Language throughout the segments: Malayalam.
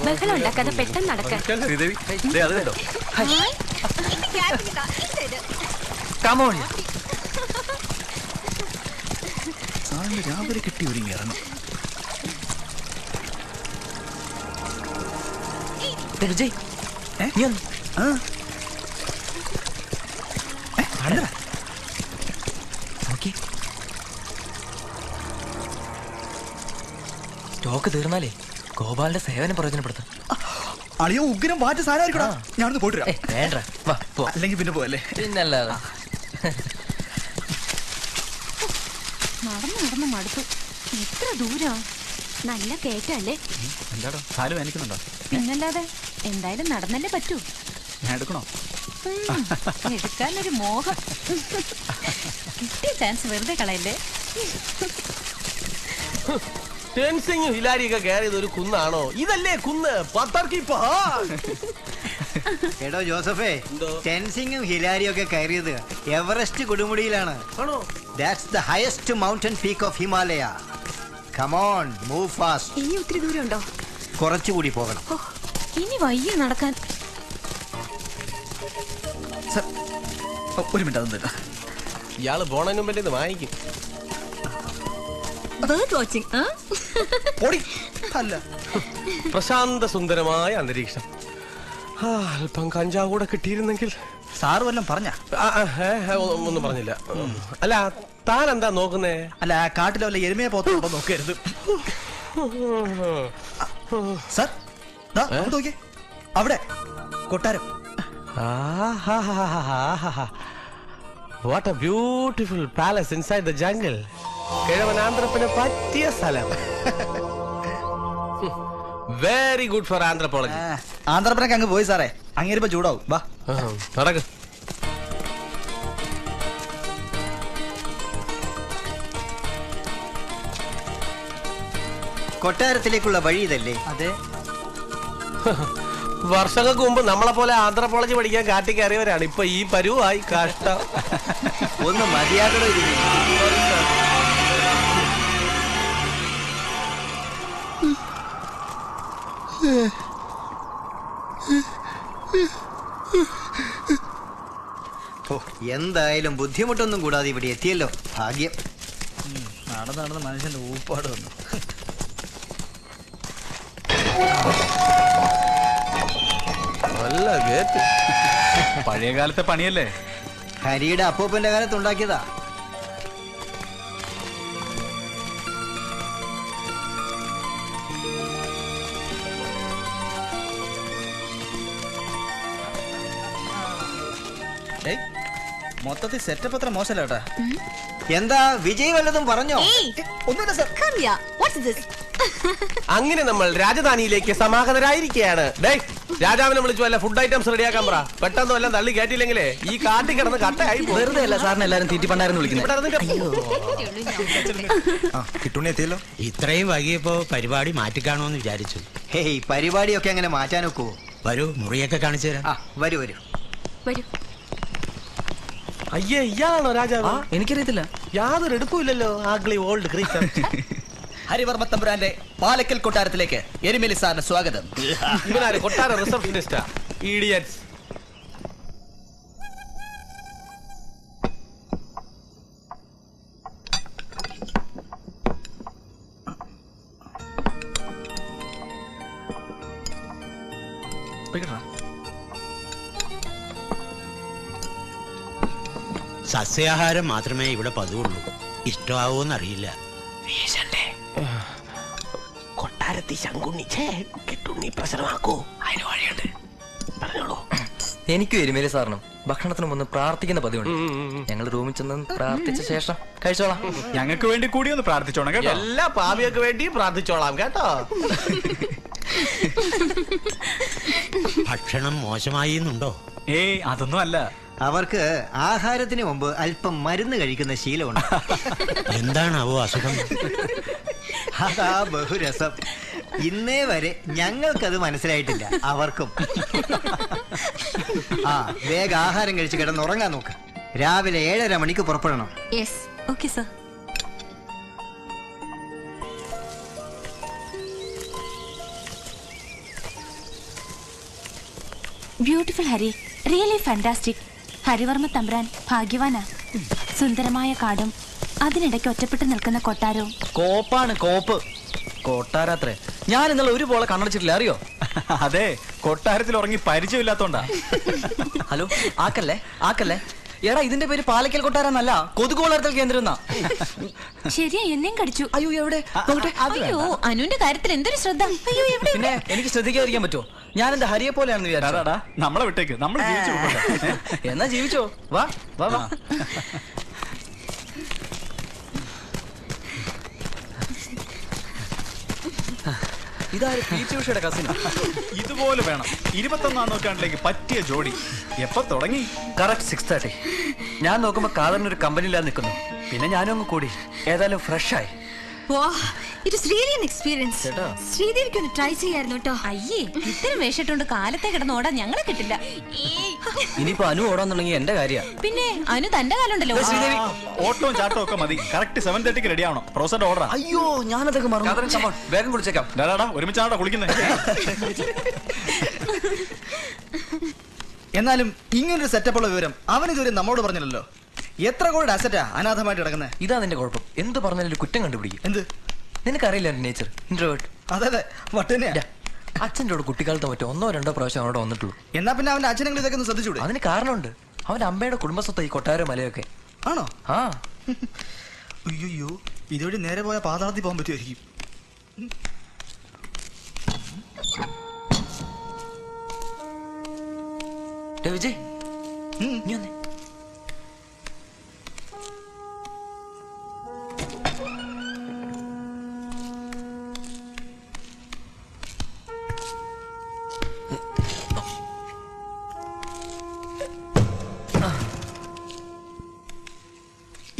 ബഹളം ഉണ്ടാക്കാതെ പെട്ടെന്ന് നടക്കാൻ. രാവിലെ കിട്ടി ഒരുങ്ങി ഇറങ്ങും. വിജയ് സ്റ്റോക്ക് തീർന്നാലേ ഗോപാലിന്റെ സേവനം പ്രയോജനപ്പെടുത്താം. അളിയോ ഉഗ്രം വാറ്റ് സാധനമായിരിക്കടാ. ഞാനൊന്ന് പോയിട്ട് വേണ്ട, അല്ലെങ്കിൽ പിന്നെ പോയല്ലേ. പിന്നല്ലാതെ നടന്നു നടന്ന് മടുത്തു. എത്ര ദൂരം, നല്ല കേറ്റല്ലേ. എന്താടോ കാല് വേനിക്കുന്നുണ്ടോ? പിന്നല്ലാതെ, എന്തായാലും നടന്നല്ലേ പറ്റൂ. ഞാൻ എടുക്കണോ? എടുക്കാനൊരു മോഹം. കിട്ടിയ ചാൻസ് വെറുതെ കളയല്ലേ. ടെൻസിങ്ങും ഹിലാരിയൊക്കെ കയറിയത് ഒരു കുന്നാണോ? ഇതല്ലേ കുന്ന്? എടോ ജോസഫേ, ടെൻസിങ്ങും ഹിലാരിയും ഒക്കെ കയറിയത് Everest കൊടുമുടിയിലാണ്. That's the highest mountain peak of Himalaya. Come on, move fast. ഇനി ഒത്തിരി ദൂരം ഉണ്ടോ? കുറച്ചുകൂടി പോകണം. ഇനി വയ്യ നടക്കാൻ. ഒരു മിനിറ്റ് അതൊന്നും. ഇയാള് പോണതിന് മുമ്പേ ഇത് വാങ്ങിക്കും. പ്രശാന്ത സുന്ദരമായ അന്തരീക്ഷം. അല്പം കഞ്ചാവ് കൂടെ കിട്ടിയിരുന്നെങ്കിൽ. സാറ് വല്ലതും പറഞ്ഞ? ഒന്നും പറഞ്ഞില്ല. അല്ല, താൻ എന്താ നോക്കുന്നേ? അല്ല, കാട്ടിലെ വല്ല എരുമയെ പോത്തുണ്ടോ നോക്കരുത് സാർ. നോക്കിയേ, അവിടെ കൊട്ടാരം. What a beautiful palace inside the jungle. കിഴവനാന്ത്രപ്പിന് പറ്റിയ സ്ഥലം. Very good for anthropology. ആന്ത്രപ്പനൊക്കെ അങ്ങ് പോയി സാറേ. അങ്ങേരിപ്പോ ചൂടാവും. വാ നടക്ക്. കൊട്ടാരത്തിലേക്കുള്ള വഴി ഇതല്ലേ? അതെ. വർഷങ്ങൾക്ക് മുമ്പ് നമ്മളെ പോലെ ആന്ത്രപ്പോളജി പഠിക്കാൻ കാട്ടി കയറിയവരാണ് ഇപ്പൊ ഈ പരുവായി. കഷ്ടം. ഒന്ന് മതിയാകണോ? എന്തായാലും ബുദ്ധിമുട്ടൊന്നും കൂടാതെ ഇവിടെ എത്തിയല്ലോ. ഭാഗ്യം. നടന്ന് മനുഷ്യന്റെ ഊപ്പാട് വന്നു. നല്ല ഗേറ്റ്. പഴയ കാലത്തെ പണിയല്ലേ? ഹരിയുടെ അപ്പൂപ്പന്റെ കാലത്ത് ഉണ്ടാക്കിയതാ. മൊത്തത്തിൽ സെറ്റപ്പ് അത്ര മോശമല്ലേട്ടാ. എന്താ വിജയ് വല്ലതും പറഞ്ഞോ? അങ്ങനെ നമ്മൾ രാജധാനിയിലേക്ക് സമാഗതരായിരിക്കുകയാണ്. രാജാവിനെ വിളിച്ചു വല്ല ഫുഡ് ഐറ്റംസ് റെഡിയാക്കാൻ പറ. പെട്ടെന്ന് വല്ല തള്ളി കയറ്റിയില്ലെങ്കിലേ ഈ കാട്ടിൽ കിടന്ന് കട്ടയായി. വെറുതെ അല്ല സാറിന് എല്ലാരും തീറ്റിപ്പണ്ടായിരുന്നു വിളിക്കുന്നത്. കിട്ടുണ്ണിയെത്തിയല്ലോ. ഇത്രയും വൈകിയപ്പോ പരിപാടി മാറ്റിക്കാണോന്ന് വിചാരിച്ചു. ഹേയ്, പരിപാടിയൊക്കെ അങ്ങനെ മാറ്റാൻ ഒക്കുവോ? വരൂ, മുറിയൊക്കെ കാണിച്ചു തരാം. വരൂ വരൂ വരൂ. അയ്യേ, ഇയാളാണോ രാജാവ്? എനിക്കറിയത്തില്ല. യാതൊരു എടുപ്പില്ലല്ലോ. ആഗ്ലി ഓൾഡ് ക്രീച്ചർ. ഹരിവർമ്മ തമ്പുരാന്റെ പാലക്കൽ കൊട്ടാരത്തിലേക്ക് എരുമേലി സാറിന് സ്വാഗതം. ഇവനാര്? കൊട്ടാര റിസപ്ഷനിസ്റ്റാ. ഇഡിയറ്റ്സ്. സസ്യാഹാരം മാത്രമേ ഇവിടെ പതിവുള്ളൂ. ഇഷ്ടമാവോന്നറിയില്ല. കൊട്ടാരത്തി ശങ്കുണ്ണി കിട്ടുണ്ണി പ്രശ്നമാക്കൂ. അതിന് വഴിയുണ്ട്, പറഞ്ഞോളൂ. എനിക്കും എരുമേലി സാറിനും ഭക്ഷണത്തിന് മുന്ന് പ്രാർത്ഥിക്കുന്ന പതിവുണ്ട്. ഞങ്ങൾ റൂമിൽ ചെന്ന് പ്രാർത്ഥിച്ച ശേഷം കഴിച്ചോളാം. ഞങ്ങൾക്ക് വേണ്ടി കൂടി ഒന്ന് പ്രാർത്ഥിച്ചോണം കേട്ടോ. എല്ലാ പാപിയൊക്കെ വേണ്ടി പ്രാർത്ഥിച്ചോളാം കേട്ടോ. ഭക്ഷണം മോശമായി എന്നുണ്ടോ? ഏയ്, അതൊന്നും അല്ല. അവർക്ക് ആഹാരത്തിന് മുമ്പ് അല്പം മരുന്ന് കഴിക്കുന്ന ശീലമുണ്ട്. എന്താണാവോ അസുഖം? അതാ ബഹുരസം. ഇന്നേ വരെ ഞങ്ങൾക്കത് മനസ്സിലായിട്ടില്ല, അവർക്കും. വേഗം ആഹാരം കഴിച്ച് കിടന്നുറങ്ങാൻ നോക്ക്. രാവിലെ 7:30 മണിക്ക് പുറപ്പെടണം. Yes, okay sir. Beautiful Hari, really fantastic. Harivarma Thampuran ഭാഗ്യവാനാ. സുന്ദരമായ കാടും അതിനിടയ്ക്ക് ഒറ്റപ്പെട്ട് നിൽക്കുന്ന കൊട്ടാരവും. കോപ്പാണ് കോപ്പ്. കൊട്ടാരത്രേ. ഞാൻ ഇന്നലെ ഒരു പോലെ കണ്ണടച്ചിട്ടില്ല, അറിയോ? അതെ, കൊട്ടാരത്തിൽ ഉറങ്ങി പരിചയമില്ലാത്തോണ്ടാ. ഹലോ, ആക്കല്ലേ ആക്കല്ലേ. എടാ, ഇതിന്റെ പേര് പാലക്കൽ കൊട്ടാരെന്നല്ല, കൊതുക് വളർത്തൽ കേന്ദ്രം എന്നാ. ശരിയാ, എന്നെയും കടിച്ചു. അയ്യോ, എവിടെ? അയ്യോ, അനുവിന്റെ കാര്യത്തിൽ എന്തൊരു ശ്രദ്ധ. അയ്യോ, എവിടെ? പിന്നെ എനിക്ക് ശ്രദ്ധിക്കാതിരിക്കാൻ പറ്റുമോ? ഞാൻ എന്റെ ഹരിയെ പോലെയാണെന്ന് വിചാരിച്ചു. നമ്മളെ വിട്ടേക്ക്, നമ്മൾ ജീവിച്ചു പോകട്ടെ. എന്നാ ജീവിച്ചോ. വാ വാ വാ. ഇതാര്? പീച്ച് ഉഷയുടെ കസിൻ. ഇതുപോലെ വേണം 21ാം നൂറ്റാണ്ടിലേക്ക് പറ്റിയ ജോഡി. എപ്പോ തുടങ്ങി? കറക്റ്റ് 6:30. ഞാൻ നോക്കുമ്പോ കാതറിനൊരു കമ്പനിയിലാണ് നിൽക്കുന്നു. പിന്നെ ഞാനും അങ്ങ് കൂടി. ഏതായാലും ഫ്രഷ് ആയി. ശ്രീദേവിക്ക് ഒന്ന് ട്രൈ ചെയ്യായിരുന്നു കേട്ടോ. അയ്യേ, ഇത്തരം വേഷിട്ടുണ്ട് കാലത്തെ കിടന്ന് ഓടാൻ ഞങ്ങളെ കിട്ടില്ല. ഇനിയിപ്പോ അനു ഓടാൻ തുടങ്ങി എന്റെ കാര്യ. പിന്നെ അനു തന്റെ കാലുണ്ടല്ലോ. ശ്രീദേവി, ഓട്ടവും ചാട്ടവും ഒക്കെ മതി. കറക്റ്റ് 7:30 റെഡി ആവണം. പ്രൊഫസറുടെ ഓർഡർ. അയ്യോ, ഞാനതൊക്കെ മറന്നു. വേഗം കുളിച്ചേക്കാം. ഒരുമിച്ചാണോ കുളിക്കുന്നത്? എന്നാലും ഇങ്ങനൊരു സെറ്റപ്പുള്ള വിവരം അവൻ ഇതുവരെ നമ്മോട് പറഞ്ഞില്ലല്ലോ. എത്ര കോടി അസറ്റാ അനാഥമായിട്ട് കിടക്കുന്നത്? ഇതാ നിന്റെ കുഴപ്പം. എന്ത് പറഞ്ഞാലും ഒരു കുറ്റം കണ്ടുപിടിക്കും. എന്ത്? നിനക്കറിയില്ല എന്റെ നേച്ചർ, ഇൻട്രോവേർട്ട്. അതെ, വട്ടനെയാ. അച്ഛൻ്റെ കൂടെ കുട്ടിക്കാലത്ത് മറ്റോ 1 or 2 പ്രാവശ്യം അവിടെ വന്നിട്ടുള്ളൂ. എന്നാ പിന്നെ അവന്റെ അച്ഛനെങ്കിലും ഇതൊക്കെ ഒന്ന് ശ്രദ്ധിച്ചൂടെ? അതിന് കാരണമുണ്ട്. അവന്റെ അമ്മയുടെ കുടുംബസ്വത്ത് ഈ കൊട്ടാരം മലയൊക്കെ. ആണോ? ആ. അയ്യോ, ഇതുവഴി നേരെ പോയ പാതാളത്തിൽ പോകാൻ പറ്റുമായിരിക്കും. വിജയ്, നീ വന്നേ.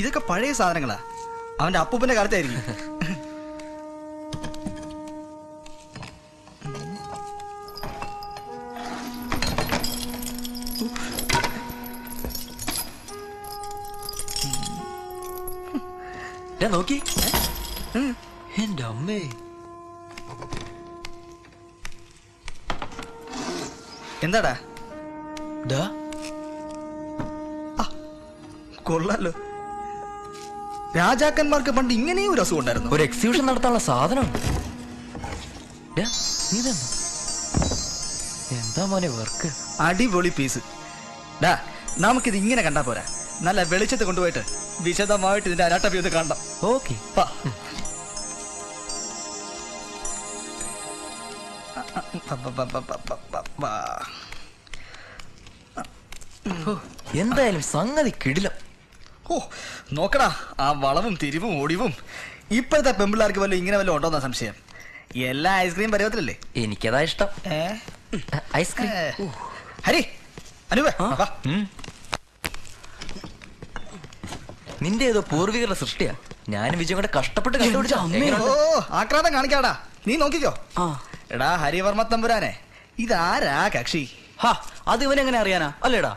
ഇതൊക്കെ പഴയ സാധനങ്ങളാ. അവന്റെ അപ്പൂപ്പന്റെ കാലത്തായിരിക്കും. നോക്കി. എന്റെ അമ്മേ, എന്താടാ? കൊള്ളാലോ. രാജാക്കന്മാർക്ക് പണ്ട് ഇങ്ങനെയും ഒരു അസുഖം ഉണ്ടായിരുന്നു. ഒരു എക്സിബിഷൻ നടത്താനുള്ള സാധനം. എന്താ മോനെ വർക്ക്? അടിപൊളി പീസ്. ഡാ, നമുക്കിത് ഇങ്ങനെ കണ്ടാ പോരാ. നല്ല വെളിച്ചത്ത് കൊണ്ടുപോയിട്ട് വിശദമായിട്ട് ഇതിന്റെ അനാട്ടമി ഒന്ന് കാണണം. ഓക്കെ. എന്തായാലും സംഗതി കിടിലം. ഓ, നോക്കടാ, ആ വളവും തിരിവും ഒടിവും. ഇപ്പോഴത്തെ പെമ്പിള്ളാർക്ക് വല്ലതും ഇങ്ങനെ വല്ലതും ഉണ്ടോന്നാ സംശയം. എല്ലാ ഐസ്ക്രീം പരുവത്തിലല്ലേ? എനിക്കതാ ഇഷ്ടം. ഐസ്ക്രീം. ഹരി, അനുവേ, നിന്റെ ഏതോ പൂർവികരുടെ സൃഷ്ടിയാ. ഞാനും വിജയം കൂടെ കഷ്ടപ്പെട്ട് കണ്ടുപിടിച്ച. ഓ, ആക്രാന്തം കാണിക്കാടാ. നീ നോക്കിക്കോ. എടാ ഹരിവർമ്മ തമ്പുരാനെ, ഇതാരാ കക്ഷി? അത് ഇവനെങ്ങനെ അറിയാനാ? അല്ലേടാ,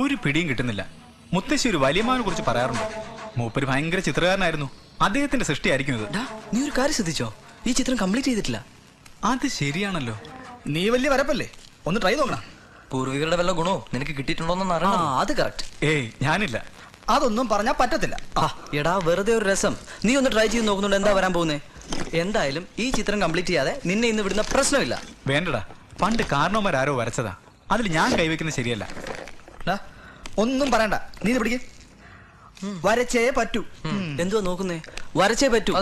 ഒരു പിടിയും കിട്ടുന്നില്ല. മുത്തശ്ശി ഒരു വലിയമാനെ കുറിച്ച് പറയാറുണ്ട്. മൂപ്പര് ഭയങ്കര ചിത്രകാരനായിരുന്നു. അദ്ദേഹത്തിന്റെ സൃഷ്ടിയായിരിക്കും ഇത്. നീ ഒരു കാര്യം ശ്രദ്ധിച്ചോ? ഈ ചിത്രം കംപ്ലീറ്റ് ചെയ്തിട്ടില്ല. അത് ശരിയാണല്ലോ. നീ വലിയ വരപ്പല്ലേ, ഒന്ന് ട്രൈ നോക്കണം. പൂർവികരുടെ വല്ല ഗുണവും നിനക്ക് കിട്ടിയിട്ടുണ്ടോന്ന് അറിയണം. അത് കറക്റ്റ്. ഏയ്, ഞാനില്ല. അതൊന്നും പറഞ്ഞാ പറ്റത്തില്ല. എടാ, വെറുതെ ഒരു രസം. നീ ഒന്ന് ട്രൈ ചെയ്ത് നോക്കുന്നുണ്ട്. എന്താ വരാൻ പോകുന്നേ? എന്തായാലും ഈ ചിത്രം കംപ്ലീറ്റ് ചെയ്യാതെ നിന്നെ ഇന്ന് വിടുന്ന പ്രശ്നമില്ല. വേണ്ടടാ, പണ്ട് കാരണവന്മാരാരോ വരച്ചതാ. അതിൽ ഞാൻ കൈവയ്ക്കുന്നത് ശരിയല്ല. ഒന്നും പറയണ്ട, നീ പിടിക്കേ. വരച്ചേ പറ്റൂ. എന്തുവാ നോക്കുന്നേ? വരച്ചേ പറ്റൂ.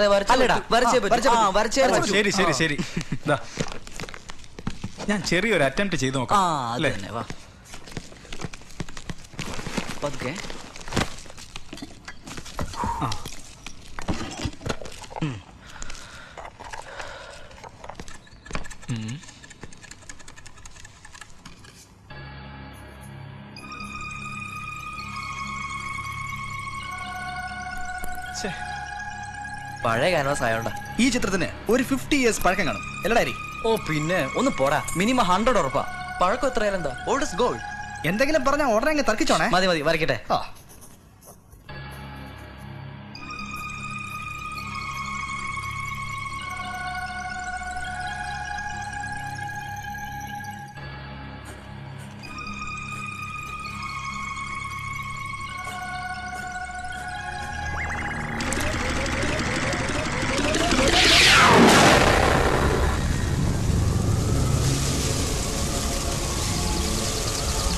വരച്ചേ പറ്റൂ. ശരി ശരി ശരി. ഞാൻ ചെറിയൊരു അറ്റംപ്റ്റ് ചെയ്ത് നോക്കാം. വാ. പതുക്കെ. പഴയ ക്യാൻവാസ് ആയോണ്ടാ. ഈ ചിത്രത്തിന് ഒരു 50 years പഴക്കം കാണും. എല്ലടാരി? ഓ പിന്നെ, ഒന്ന് പോടാ. മിനിമം 100 ഉറപ്പാ. പഴക്കം എത്രയാലും എന്താ? Old is gold. എന്തെങ്കിലും പറഞ്ഞാൽ ഉടനെ തർക്കിച്ചോണേ. മതി മതി, വരയ്ക്കട്ടെ.